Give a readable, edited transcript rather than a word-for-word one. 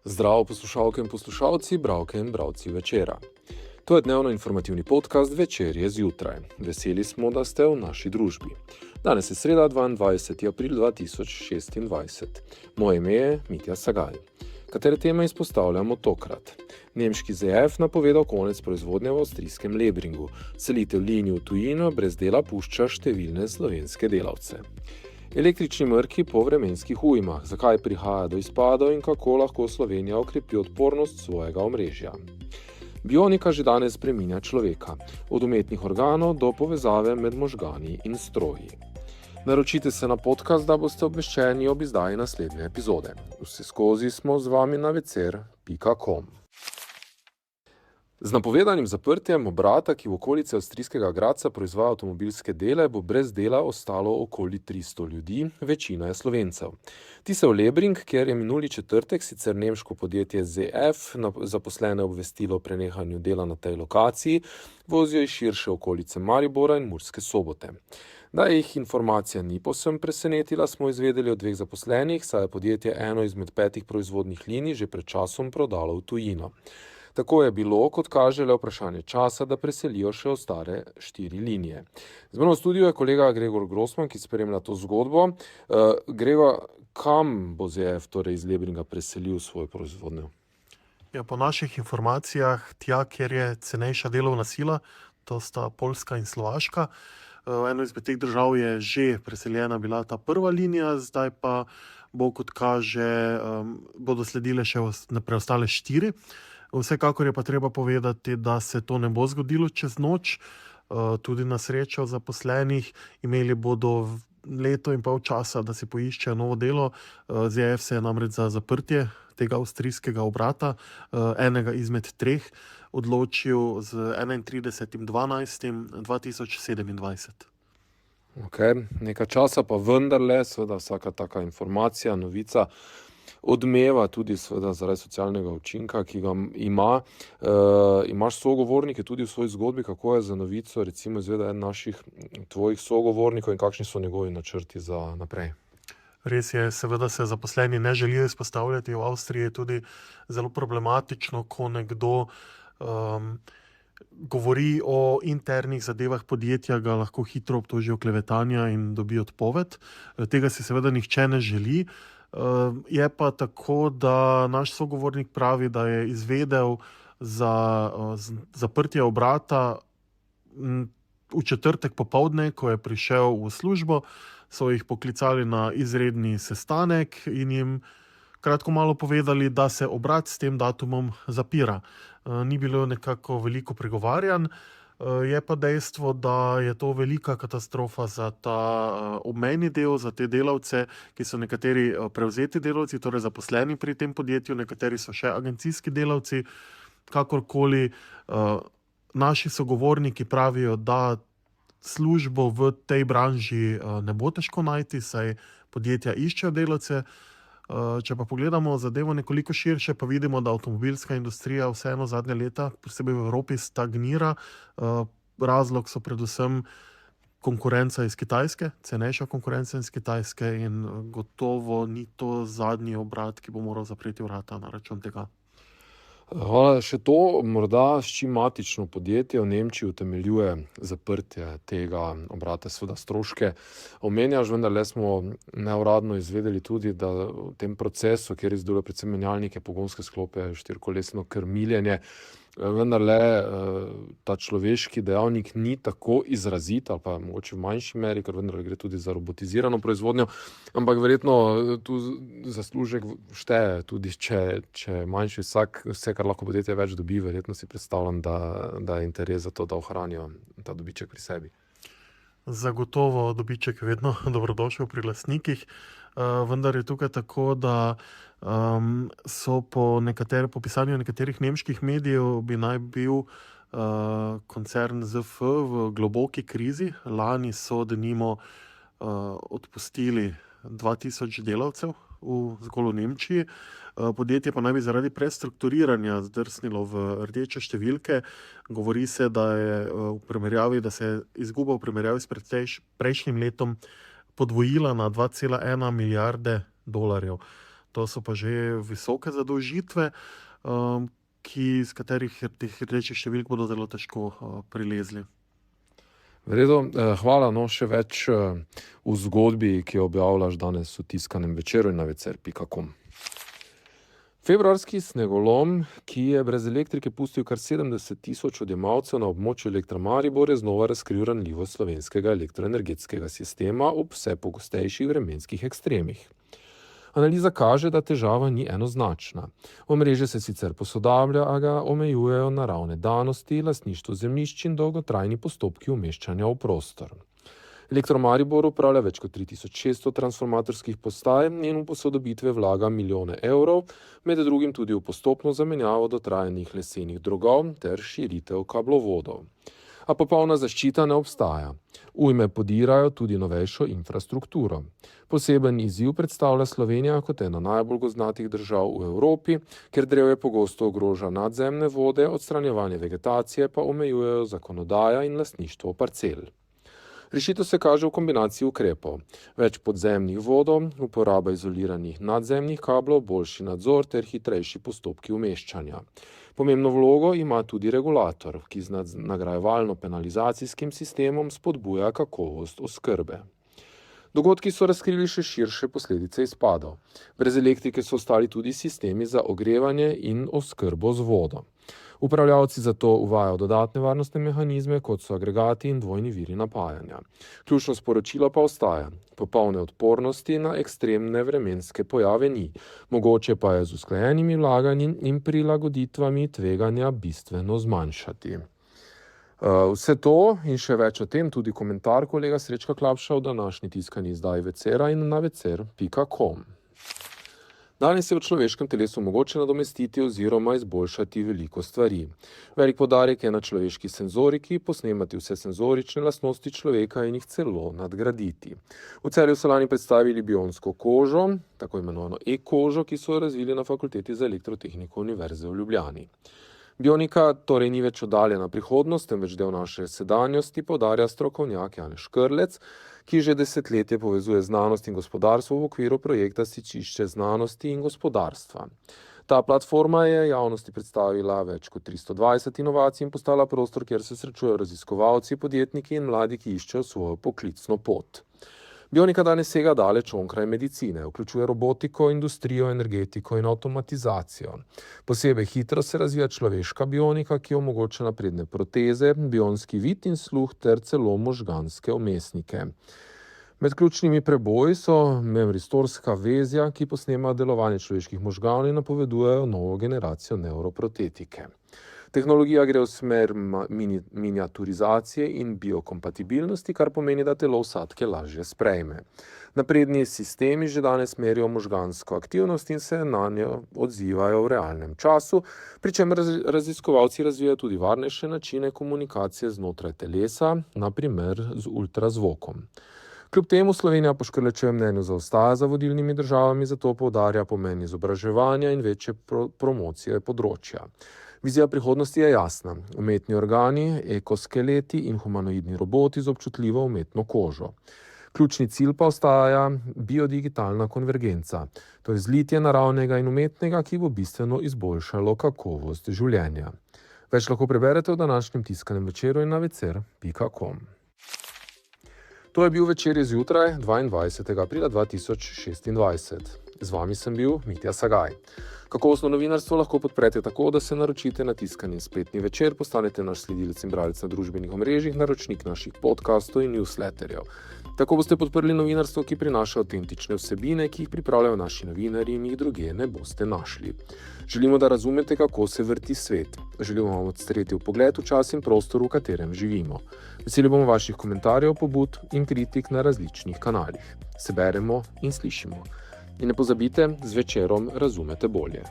Zdravo poslušalke in poslušalci, bralke in bralci Večera. To je dnevno informativni podcast Večerje zjutraj. Veseli smo, da ste v naši družbi. Danes je sreda, 22. april 2026. Moje ime je Mitja Sagalj. Katere teme izpostavljamo tokrat? Nemški ZF napovedal konec proizvodnje v avstrijskem Lebringu. Selitev linij v tujino brez dela pušča številne slovenske delavce. Električni mrki po vremenskih ujmah, zakaj prihaja do izpadov in kako lahko Slovenija okrepi odpornost svojega omrežja. Bionika že danes spreminja človeka, od umetnih organov do povezave med možgani in stroji. Naročite se na podcast, da boste obveščeni ob izdaji naslednje epizode. Vseskozi smo z vami na vecer.com. Z napovedanim zaprtjem obrata, ki v okolici avstrijskega Gradca proizvaja avtomobilske dele, bo brez dela ostalo okoli 300 ljudi, večina je Slovencev. Ti se v Lebring, kjer je minuli četrtek sicer nemško podjetje ZF zaposlene obvestilo o prenehanju dela na tej lokaciji, vozijo iz širše okolice Maribora in Murske Sobote. Da jih informacija ni povsem presenetila, smo izvedeli od dveh zaposlenih, saj je podjetje eno izmed 5 proizvodnih linij že pred časom prodalo v tujino. Tako je bilo, kot kaže, le vprašanje časa, da preselijo še ostale 4 linije. Z mano v studiu je kolega Gregor Grossman, ki spremlja to zgodbo. Gregor, kam bo ZF torej iz Lebringa preselil svoj proizvodnjo? Ja, po naših informacijah tja, kjer je cenejša delovna sila, to sta Poljska in Slovaška. Eno izmed teh držav je že preseljena bila ta prva linija, zdaj pa bo, kot kaže, bodo sledile še preostale 4. Vsekakor je pa treba povedati, da se to ne bo zgodilo čez noč, tudi na srečo zaposlenih. Imeli bodo leto in pol časa, da si poiščejo novo delo. ZF se je namreč za zaprtje tega avstrijskega obrata, enega izmed 3, odločil z 31.12.2027. Okay. Nekaj časa pa vendarle, seveda vsaka taka informacija, novica odmeva tudi seveda zaradi socialnega učinka, ki ga ima. Imaš sogovornike tudi v svoji zgodbi, kako je za novico recimo izvedel en naših tvojih sogovornikov in kakšni so njegovi načrti za naprej? Res je, seveda se zaposleni ne želijo izpostavljati. V Avstriji je tudi zelo problematično, ko nekdo govori o internih zadevah podjetja, ga lahko hitro obtožijo klevetanja in dobi odpoved. Tega si seveda nihče ne želi. Je pa tako, da naš sogovornik pravi, da je izvedel za zaprtje obrata v četrtek popoldne, ko je prišel v službo, so jih poklicali na izredni sestanek in jim kratko malo povedali, da se obrat s tem datumom zapira. Ni bilo nekako veliko pregovarjanj. Je pa dejstvo, da je to velika katastrofa za ta obmejni del, za te delavce, ki so nekateri prevzeti delavci, torej zaposleni pri tem podjetju, nekateri so še agencijski delavci. Kakorkoli, naši sogovorniki pravijo, da službo v tej branži ne bo težko najti, saj podjetja iščejo delavce. Če pa pogledamo zadevo nekoliko širše, pa vidimo, da avtomobilska industrija vseeno zadnje leta, posebej v Evropi, stagnira. Razlog so predvsem konkurenca iz Kitajske, cenejša konkurenca iz Kitajske, in gotovo ni to zadnji obrat, ki bo moral zapreti vrata na račun tega. Hvala. Še to, morda s čim matično podjetje v Nemčiji utemeljuje zaprtje tega obrata, seveda stroške omenjaš, vendarle smo neuradno izvedeli tudi, da v tem procesu, kjer izdelujejo predvsem menjalnike, pogonske sklope, štirikolesno krmiljenje, vendarle ta človeški dejavnik ni tako izrazit, ali pa mogoče v manjši meri, ker vendarle gre tudi za robotizirano proizvodnjo, ampak verjetno tu zaslužek šteje, tudi če manjši vse, kar lahko podjetje več dobi, verjetno si predstavljam, da je interes za to, da ohranijo ta dobiček pri sebi. Zagotovo dobiček je vedno dobrodošel pri lastnikih, vendar je tukaj tako, da so po pisanju nekaterih nemških medijev bi naj bil koncern ZF v globoki krizi. Lani so denimo odpustili 2000 delavcev zgolj v Nemčiji. Podjetje pa naj bi zaradi prestrukturiranja zdrsnilo v rdeče številke. Govori se, da se je izguba v primerjavi s prejšnjim letom podvojila na 2,1 milijarde dolarjev. To so pa že visoke zadolžitve, iz katerih teh rdečih številk bodo zelo težko prilezli. V redu, hvala. Še več v zgodbi, ki jo objavljaš danes v tiskanem Večeru in na večer.com. Februarski snegolom, ki je brez elektrike pustil kar 70.000 odjemalcev na območju Elektra Maribor, je znova razkril ranljivost slovenskega elektroenergetskega sistema ob vse pogostejših vremenskih ekstremih. Analiza kaže, da težava ni enoznačna. Omrežje se sicer posodablja, a ga omejujejo naravne danosti, lastništvo zemljišč in dolgotrajni postopki umeščanja v prostor. Elektro Maribor upravlja več kot 3600 transformatorskih postaj in v posodobitve vlaga milijone evrov, med drugim tudi v postopno zamenjavo dotrajanih lesenih drogov ter širitev kablovodov. A popolna zaščita ne obstaja. Ujme podirajo tudi novejšo infrastrukturo. Poseben izziv predstavlja Slovenija kot ena najbolj gozdnatih držav v Evropi, ker drevje pogosto ogroža nadzemne vode, odstranjevanje vegetacije pa omejujejo zakonodaja in lastništvo parcel. Rešitev se kaže v kombinaciji ukrepov. Več podzemnih vodov, uporaba izoliranih nadzemnih kablov, boljši nadzor ter hitrejši postopki umeščanja. Pomembno vlogo ima tudi regulator, ki z nagrajevalno-penalizacijskim sistemom spodbuja kakovost oskrbe. Dogodki so razkrili še širše posledice izpadov. Brez elektrike so ostali tudi sistemi za ogrevanje in oskrbo z vodo. Upravljavci zato uvajajo dodatne varnostne mehanizme, kot so agregati in dvojni viri napajanja. Ključno sporočilo pa ostaja: popolne odpornosti na ekstremne vremenske pojave ni, mogoče pa je z usklajenimi vlaganji in prilagoditvami tveganja bistveno zmanjšati. Vse to in še več o tem, tudi komentar kolega Srečka Klapša v današnji tiskani izdaji Večera in na večer.com. Danes je v človeškem telesu mogoče nadomestiti oziroma izboljšati veliko stvari. Velik poudarek je na človeški senzoriki, posnemati vse senzorične lastnosti človeka in jih celo nadgraditi. V Celju so lani predstavili bionsko kožo, tako imenovano e-kožo, ki so jo razvili na Fakulteti za elektrotehniko Univerze v Ljubljani. Bionika torej ni več oddaljena prihodnost, temveč del naše sedanjosti, poudarja strokovnjak Janez Škrlec, ki že desetletje povezuje znanost in gospodarstvo v okviru projekta Stičišče znanosti in gospodarstva. Ta platforma je javnosti predstavila več kot 320 inovacij in postala prostor, kjer se srečujejo raziskovalci, podjetniki in mladi, ki iščejo svojo poklicno pot. Bionika danes sega daleč onkraj medicine, vključuje robotiko, industrijo, energetiko in avtomatizacijo. Posebej hitro se razvija človeška bionika, ki omogoča napredne proteze, bionski vid in sluh ter celo možganske vmesnike. Med ključnimi preboji so memristorska vezja, ki posnema delovanje človeških možganov in napovedujejo novo generacijo nevroprotetike. Tehnologija gre v smer miniaturizacije in biokompatibilnosti, kar pomeni, da telo vsadke lažje sprejme. Napredni sistemi že danes merijo možgansko aktivnost in se na njo odzivajo v realnem času, pri čemer raziskovalci razvijajo tudi varnejše načine komunikacije znotraj telesa, na primer z ultrazvokom. Kljub temu Slovenija po Škrlečevem mnenju zaostaja za vodilnimi državami, zato poudarja pomen izobraževanja in večje promocije področja. Vizija prihodnosti je jasna: umetni organi, ekoskeleti in humanoidni roboti z občutljivo umetno kožo. Ključni cilj pa ostaja biodigitalna konvergenca, to je zlitje naravnega in umetnega, ki bo bistveno izboljšalo kakovost življenja. Več lahko preberete v današnjem tiskanem Večeru in na večer.com. To je bil Večer zjutraj 22. aprila 2026. Z vami sem bil Mitja Sagaj. Kakovostno novinarstvo lahko podprete tako, da se naročite na tiskani spletni Večer, postanete naš sledilec in bralec na družbenih omrežjih, naročnik naših podcastov in newsletterjev. Tako boste podprli novinarstvo, ki prinaša avtentične vsebine, ki jih pripravljajo naši novinarji in jih drugje ne boste našli. Želimo, da razumete, kako se vrti svet. Želimo vam odstreti vpogled v čas in prostor, v katerem živimo. Veseli bomo vaših komentarjev, pobud in kritik na različnih kanalih. Se beremo in slišimo. In ne pozabite, z Večerom razumete bolje.